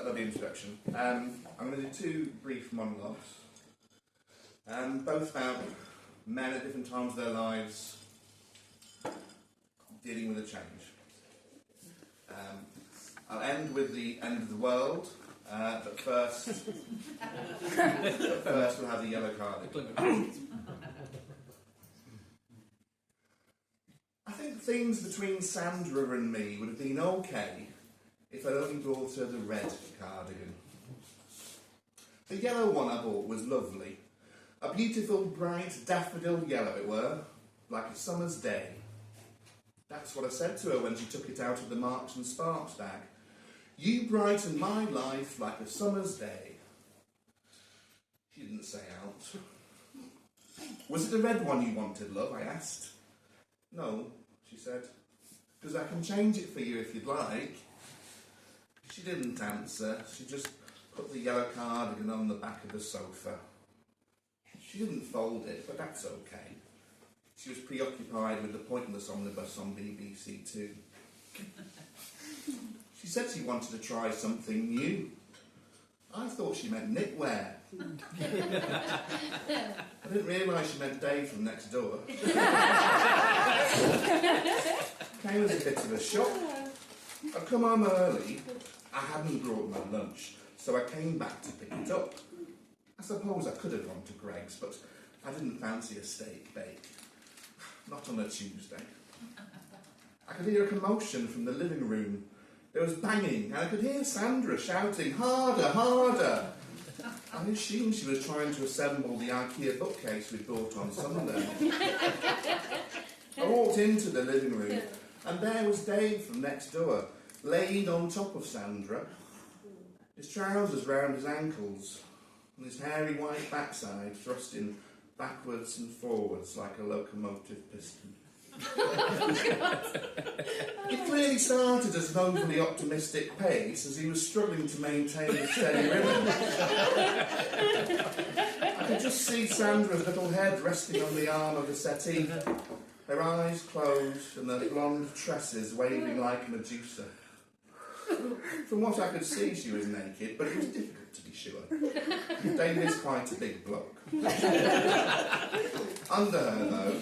lovely introduction. I'm going to do two brief monologues, both about men at different times of their lives dealing with a change. I'll end with the end of the world, but first we'll have the yellow card. I think things between Sandra and me would have been okay if I'd only brought her the red cardigan. The yellow one I bought was lovely. A beautiful, bright daffodil yellow it were, like a summer's day. That's what I said to her when she took it out of the Marks and Sparks bag. You brighten my life like a summer's day. She didn't say out. Was it the red one you wanted, love? I asked. No, she said, because I can change it for you if you'd like. She didn't answer. She just put the yellow cardigan on the back of the sofa. She didn't fold it, but that's okay. She was preoccupied with the Pointless Omnibus on BBC Two. She said she wanted to try something new. I thought she meant knitwear. I didn't realise she meant Dave from next door. Came as a bit of a shock. I'd come home early. I hadn't brought my lunch, so I came back to pick it up. I suppose I could have gone to Greg's, but I didn't fancy a steak bake. Not on a Tuesday. I could hear a commotion from the living room. There was banging, and I could hear Sandra shouting, "Harder, harder!" I assumed she was trying to assemble the IKEA bookcase we bought on Sunday. I walked into the living room, and there was Dave from next door, laid on top of Sandra, his trousers round his ankles, and his hairy white backside thrusting backwards and forwards like a locomotive piston. It clearly started as an overly optimistic pace as he was struggling to maintain a steady rhythm. I could just see Sandra's little head resting on the arm of the settee, her eyes closed and her blonde tresses waving like Medusa. From what I could see, she was naked, but it was difficult to be sure. Dave is quite a big bloke. Under her, though,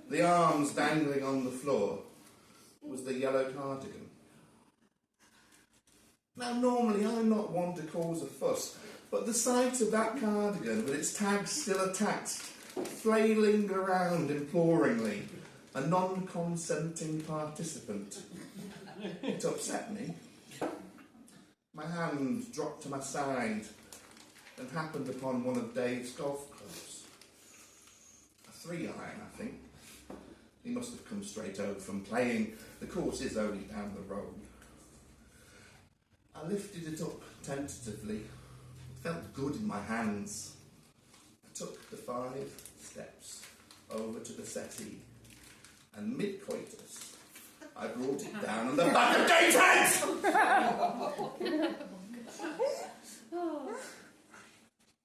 the arms dangling on the floor, was the yellow cardigan. Now, normally I'm not one to cause a fuss, but the sight of that cardigan, with its tags still attached, flailing around imploringly, a non-consenting participant, it upset me. My hand dropped to my side and happened upon one of Dave's golf clubs. A 3-iron, I think. He must have come straight over from playing. The course is only down the road. I lifted it up tentatively. It felt good in my hands. I took the 5 steps over to the settee, and mid-coitus, I brought it down on the back of Dave's head!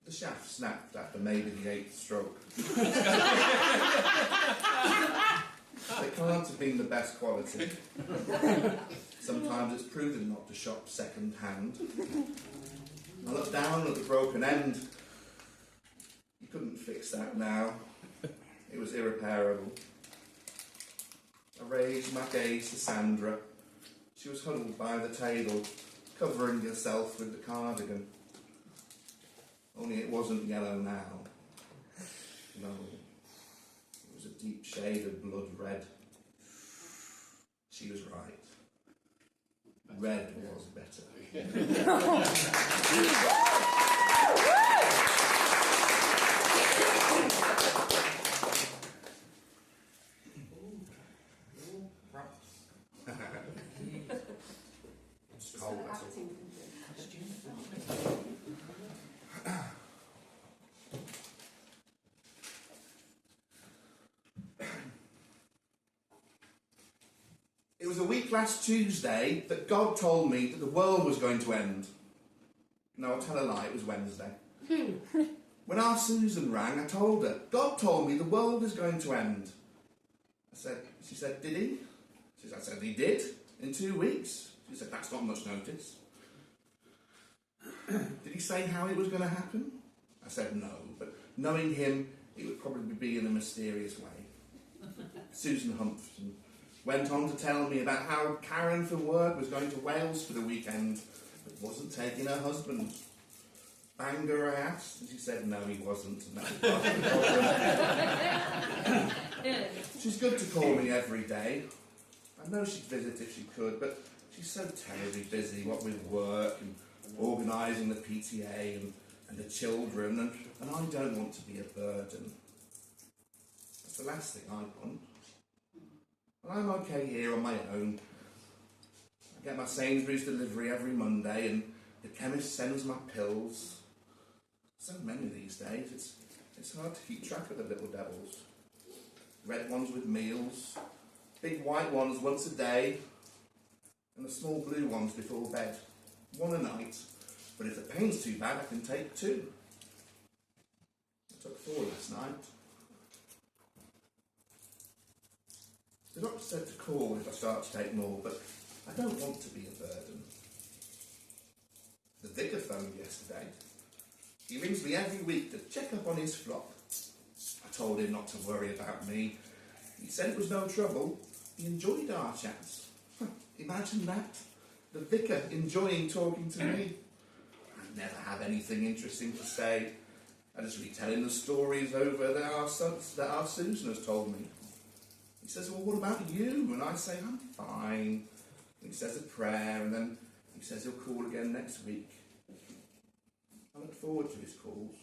The shaft snapped after maybe the 8th stroke. They can't have been the best quality. Sometimes it's prudent not to shop second hand. I looked down at the broken end. You couldn't fix that now. It was irreparable. I raised my gaze to Sandra. She was huddled by the table, covering herself with the cardigan. Only it wasn't yellow now. No. It was a deep shade of blood red. She was right. Red was better. It's cold, that's all. It was a week last Tuesday that God told me that the world was going to end. No, I'll tell a lie, it was Wednesday. When our Susan rang, I told her, God told me the world is going to end. She said, did he? I said, he did, in 2 weeks. She said, that's not much notice. Did he say how it was going to happen? I said no, but knowing him, it would probably be in a mysterious way. Susan humphed and went on to tell me about how Karen from work was going to Wales for the weekend, but wasn't taking her husband. Bangor, I asked, and she said no, he wasn't, and that was part of the problem. She's good to call me every day. I know she'd visit if she could, but she's so terribly busy, what with work and organising the PTA and the children, and I don't want to be a burden. That's the last thing I want. And I'm okay here on my own. I get my Sainsbury's delivery every Monday, and the chemist sends my pills. So many these days, it's hard to keep track of the little devils. Red ones with meals, big white ones once a day, and the small blue ones before bed. One a night, but if the pain's too bad, I can take 2. I took 4 last night. The doctor said to call if I start to take more, but I don't want to be a burden. The vicar phoned yesterday. He rings me every week to check up on his flock. I told him not to worry about me. He said it was no trouble. He enjoyed our chats. Imagine that. The vicar enjoying talking to me. I never have anything interesting to say. I just retelling the stories over that our Susan has told me. He says, well, what about you? And I say, I'm fine. And he says a prayer, and then he says he'll call again next week. I look forward to his calls.